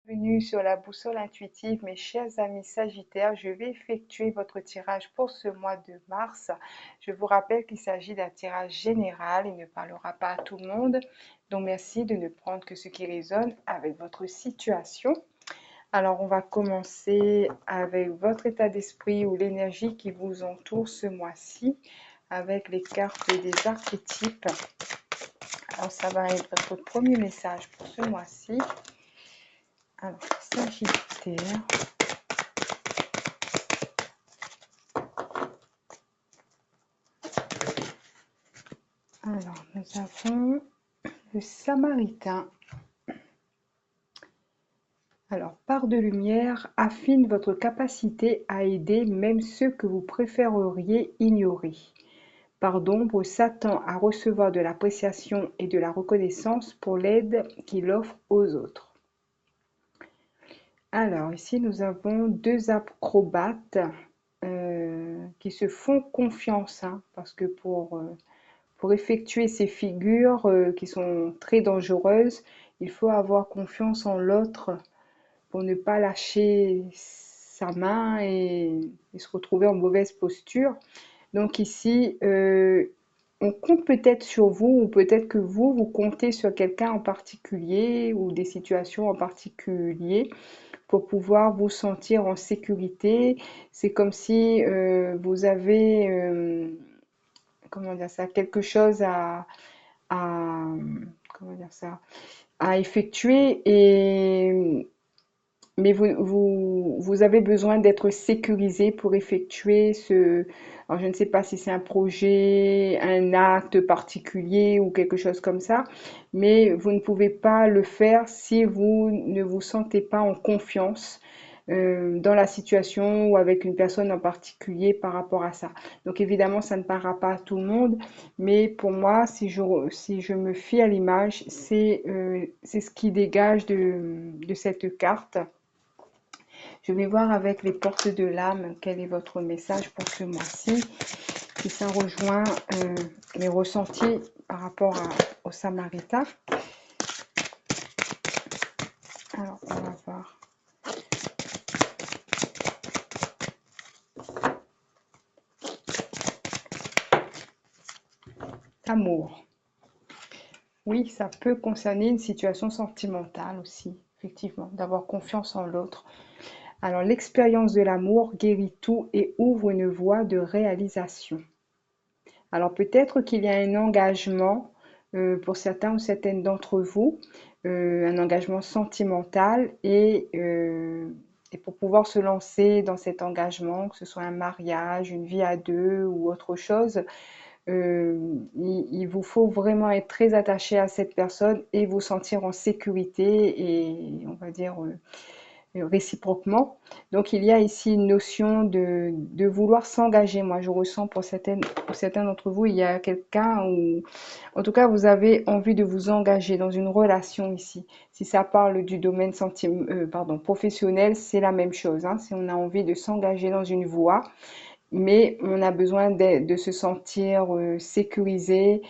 Bienvenue sur la boussole intuitive, mes chers amis Sagittaires. Je vais effectuer votre tirage pour ce mois de mars. Je vous rappelle qu'il s'agit d'un tirage général. Il ne parlera pas à tout le monde. Donc, merci de ne prendre que ce qui résonne avec votre situation. Alors, on va commencer avec votre état d'esprit ou l'énergie qui vous entoure ce mois-ci avec les cartes des archétypes. Alors, ça va être votre premier message pour ce mois-ci. Alors, Sagittaire. Alors, nous avons le Samaritain. Alors, part de lumière affine votre capacité à aider même ceux que vous préféreriez ignorer. Part d'ombre s'attend à recevoir de l'appréciation et de la reconnaissance pour l'aide qu'il offre aux autres. Alors, ici, nous avons deux acrobates qui se font confiance, parce que pour effectuer ces figures qui sont très dangereuses, il faut avoir confiance en l'autre pour ne pas lâcher sa main et se retrouver en mauvaise posture. Donc ici, on compte peut-être sur vous ou peut-être que vous comptez sur quelqu'un en particulier ou des situations en particulier pour pouvoir vous sentir en sécurité. C'est comme si vous avez, comment dire ça, quelque chose comment dire ça, à effectuer mais vous avez besoin d'être sécurisé pour effectuer alors je ne sais pas si c'est un projet, un acte particulier ou quelque chose comme ça, mais vous ne pouvez pas le faire si vous ne vous sentez pas en confiance dans la situation ou avec une personne en particulier par rapport à ça. Donc évidemment, ça ne parlera pas à tout le monde, mais pour moi, si je me fie à l'image, c'est ce qui dégage de cette carte. Je vais voir avec les portes de l'âme quel est votre message pour ce mois-ci. Si ça rejoint mes ressentis par rapport au Samaritain. Alors, on va voir. Amour. Oui, ça peut concerner une situation sentimentale aussi, effectivement, d'avoir confiance en l'autre. Alors, l'expérience de l'amour guérit tout et ouvre une voie de réalisation. Alors, peut-être qu'il y a un engagement pour certains ou certaines d'entre vous, un engagement sentimental et pour pouvoir se lancer dans cet engagement, que ce soit un mariage, une vie à deux ou autre chose, il vous faut vraiment être très attaché à cette personne et vous sentir en sécurité et on va dire réciproquement. Donc il y a ici une notion de vouloir s'engager. Moi je ressens pour certains d'entre vous, il y a quelqu'un où en tout cas vous avez envie de vous engager dans une relation ici. Si ça parle du domaine professionnel, c'est la même chose, si on a envie de s'engager dans une voie, mais on a besoin de se sentir sécurisé,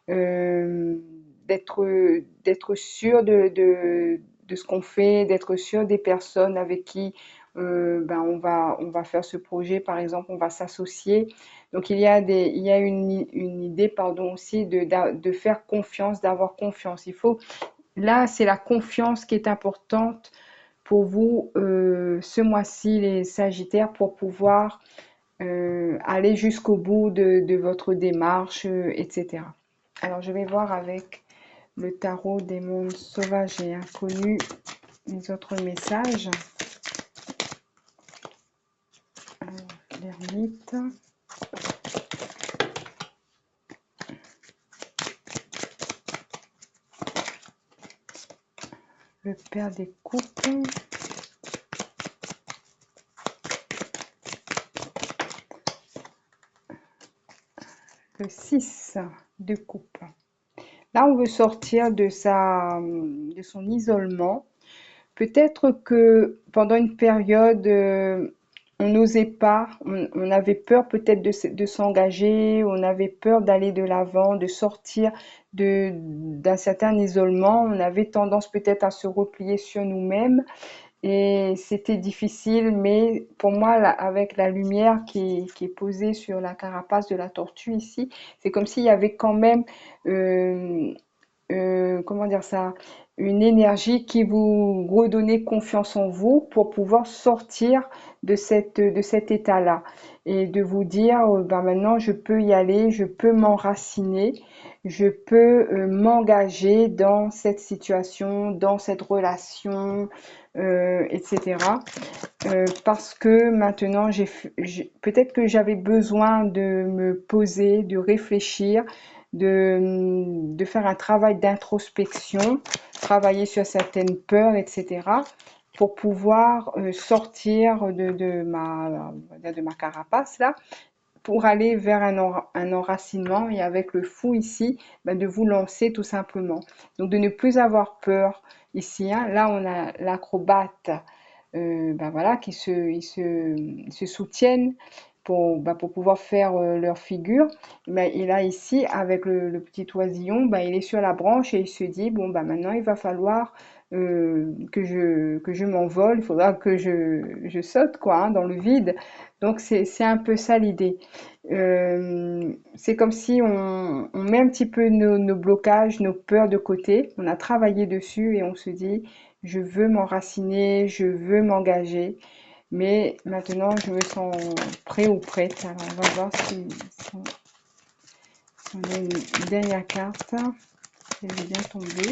d'être sûr de ce qu'on fait, d'être sûr des personnes avec qui on va faire ce projet, par exemple, on va s'associer. Donc il y a une idée, pardon, aussi de faire confiance, d'avoir confiance. Là, c'est la confiance qui est importante pour vous ce mois-ci, les Sagittaires, pour pouvoir aller jusqu'au bout de votre démarche, etc. Alors, je vais voir avec le tarot des mondes sauvages et inconnus les autres messages. L'ermite. Le père des coupes. Le 6 de coupe. Là, on veut sortir de son isolement. Peut-être que pendant une période, on n'osait pas, on avait peur peut-être de s'engager, on avait peur d'aller de l'avant, de sortir d'un certain isolement, on avait tendance peut-être à se replier sur nous-mêmes et c'était difficile, mais pour moi, là, avec la lumière qui est posée sur la carapace de la tortue ici, c'est comme s'il y avait quand même euh, comment dire ça, une énergie qui vous redonnait confiance en vous pour pouvoir sortir de cet état-là et de vous dire, ben maintenant je peux y aller, je peux m'enraciner, je peux m'engager dans cette situation, dans cette relation, etc. Parce que maintenant, peut-être que j'avais besoin de me poser, de réfléchir, de faire un travail d'introspection, travailler sur certaines peurs, etc., pour pouvoir sortir de ma carapace là, pour aller vers un enracinement et avec le fou ici, ben, de vous lancer tout simplement. Donc de ne plus avoir peur ici. Hein. Là, on a l'acrobate ben voilà, ils se soutiennent pour pouvoir faire leur figure. Ben, et là, ici, avec le petit oisillon, ben, il est sur la branche et il se dit, bon, ben, maintenant, il va falloir que je m'envole, il faudra que je saute, quoi, hein, dans le vide. Donc, c'est un peu ça l'idée. C'est comme si on met un petit peu nos blocages, nos peurs de côté, on a travaillé dessus et on se dit, je veux m'enraciner, je veux m'engager, mais maintenant je me sens prêt ou prête. Alors on va voir si on a une dernière carte, si elle est bien tombée.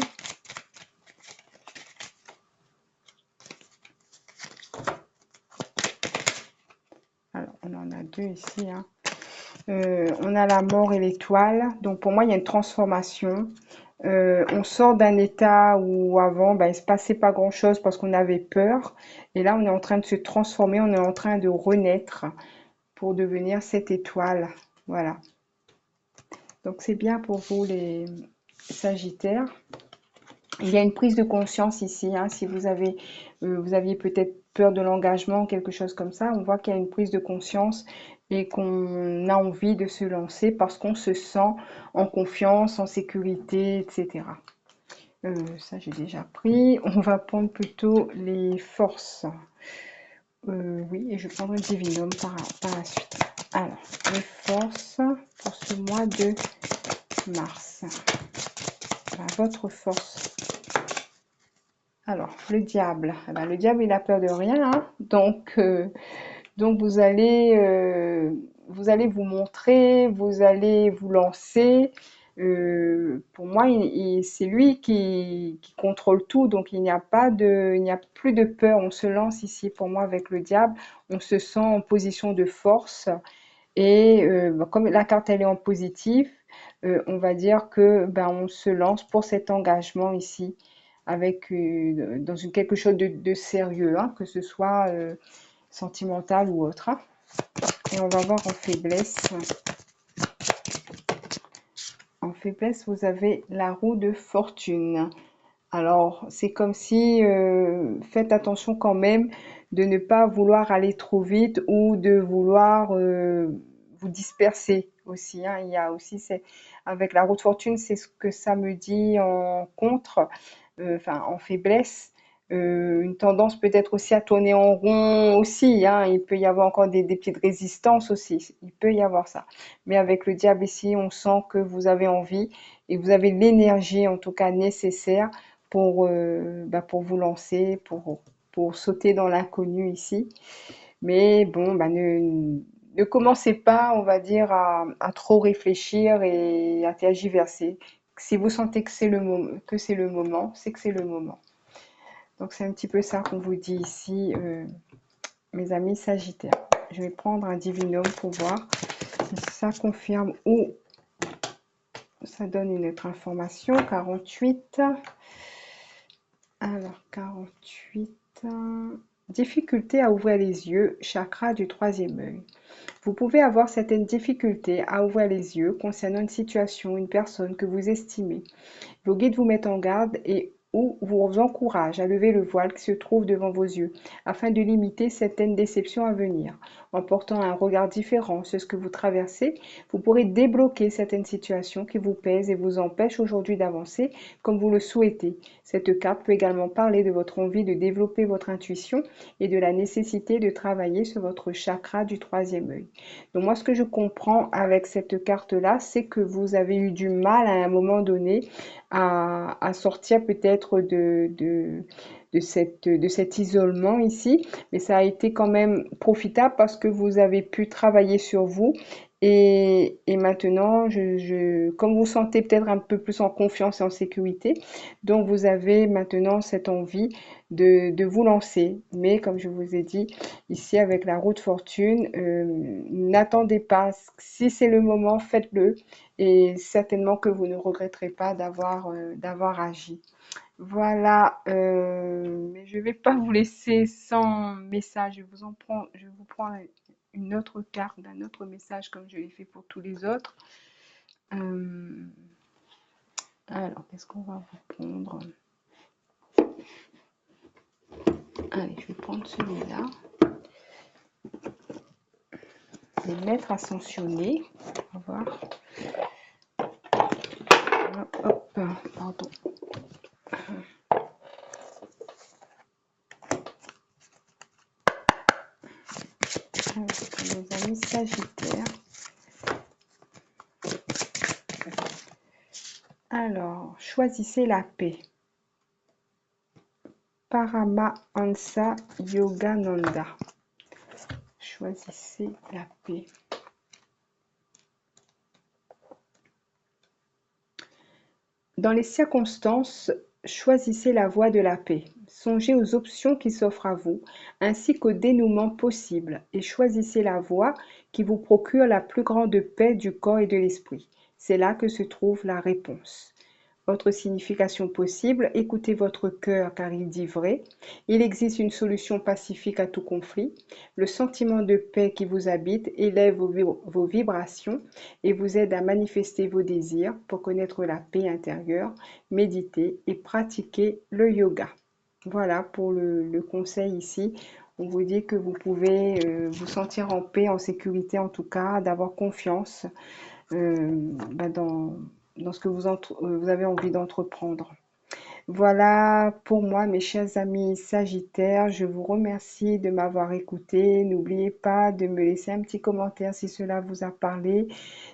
Alors on en a deux ici. Hein. On a la mort et l'étoile. Donc pour moi il y a une transformation. On sort d'un état où avant ben, il se passait pas grand chose parce qu'on avait peur et là on est en train de se transformer, on est en train de renaître pour devenir cette étoile. Voilà. Donc c'est bien pour vous les Sagittaires. Il y a une prise de conscience ici. Hein, si vous aviez peut-être peur de l'engagement, quelque chose comme ça, on voit qu'il y a une prise de conscience et qu'on a envie de se lancer parce qu'on se sent en confiance, en sécurité, etc. Ça j'ai déjà pris. On va prendre plutôt les forces. Oui, et je prendrai le divinum par la suite. Alors, les forces pour ce mois de mars. Alors, votre force. Alors, le diable. Eh ben, le diable, il a peur de rien. Hein. Donc vous allez vous montrer, vous allez vous lancer. Pour moi, c'est lui qui contrôle tout, donc il n'y a plus de peur. On se lance ici, pour moi, avec le diable. On se sent en position de force. Et comme la carte elle est en positif, on va dire que ben, on se lance pour cet engagement ici avec dans quelque chose de sérieux, hein, que ce soit sentimental ou autre. Hein. Et on va voir en faiblesse. En faiblesse, vous avez la roue de fortune. Alors, c'est comme si, faites attention quand même de ne pas vouloir aller trop vite ou de vouloir vous disperser aussi. Hein. Il y a aussi, avec la roue de fortune, c'est ce que ça me dit en contre, enfin en faiblesse. Une tendance peut-être aussi à tourner en rond aussi. Hein. Il peut y avoir encore des petites résistances aussi. Il peut y avoir ça. Mais avec le diable ici, on sent que vous avez envie et vous avez l'énergie en tout cas nécessaire pour vous lancer, pour sauter dans l'inconnu ici. Mais bon, ne commencez pas, on va dire, à trop réfléchir et à tergiverser. Si vous sentez que c'est le moment, c'est que c'est le moment. Donc c'est un petit peu ça qu'on vous dit ici, mes amis Sagittaires. Je vais prendre un divinum pour voir si ça confirme ou ça donne une autre information. 48. Alors, 48. Difficulté à ouvrir les yeux, chakra du troisième œil. Vous pouvez avoir certaines difficultés à ouvrir les yeux concernant une situation, une personne que vous estimez. Vos guides vous mettent en garde et ou vous encourage à lever le voile qui se trouve devant vos yeux, afin de limiter certaines déceptions à venir. En portant un regard différent sur ce que vous traversez, vous pourrez débloquer certaines situations qui vous pèsent et vous empêchent aujourd'hui d'avancer comme vous le souhaitez. Cette carte peut également parler de votre envie de développer votre intuition et de la nécessité de travailler sur votre chakra du troisième œil. Donc moi, ce que je comprends avec cette carte-là, c'est que vous avez eu du mal à un moment donné à sortir peut-être de cet isolement ici, mais ça a été quand même profitable parce que vous avez pu travailler sur vous et maintenant, comme vous sentez peut-être un peu plus en confiance et en sécurité, donc vous avez maintenant cette envie de vous lancer. Mais comme je vous ai dit, ici avec la roue de fortune, n'attendez pas. Si c'est le moment, faites-le et certainement que vous ne regretterez pas d'avoir agi. Voilà, mais je vais pas vous laisser sans message. Je vous prends une autre carte d'un autre message comme je l'ai fait pour tous les autres. Euh, alors, qu'est-ce qu'on va vous prendre? Allez, je vais prendre celui-là. Les maîtres ascensionnés. On va voir. Hop, pardon. Les amis Sagittaires. Alors, choisissez la paix. Paramahansa Yogananda. Choisissez la paix. Dans les circonstances, choisissez la voie de la paix. Songez aux options qui s'offrent à vous, ainsi qu'au dénouement possible, et choisissez la voie qui vous procure la plus grande paix du corps et de l'esprit. C'est là que se trouve la réponse. Votre signification possible, écoutez votre cœur car il dit vrai. Il existe une solution pacifique à tout conflit. Le sentiment de paix qui vous habite élève vos vibrations et vous aide à manifester vos désirs pour connaître la paix intérieure, méditer et pratiquer le yoga. Voilà pour le conseil ici. On vous dit que vous pouvez vous sentir en paix, en sécurité en tout cas, d'avoir confiance dans ce que vous avez envie d'entreprendre. Voilà pour moi, mes chers amis Sagittaires. Je vous remercie de m'avoir écouté. N'oubliez pas de me laisser un petit commentaire si cela vous a parlé.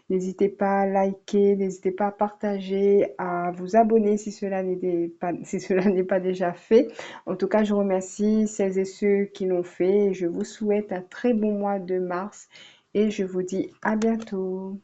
N'hésitez pas à liker, n'hésitez pas à partager, à vous abonner si cela n'est pas déjà fait. En tout cas, je remercie celles et ceux qui l'ont fait. Je vous souhaite un très bon mois de mars et je vous dis à bientôt.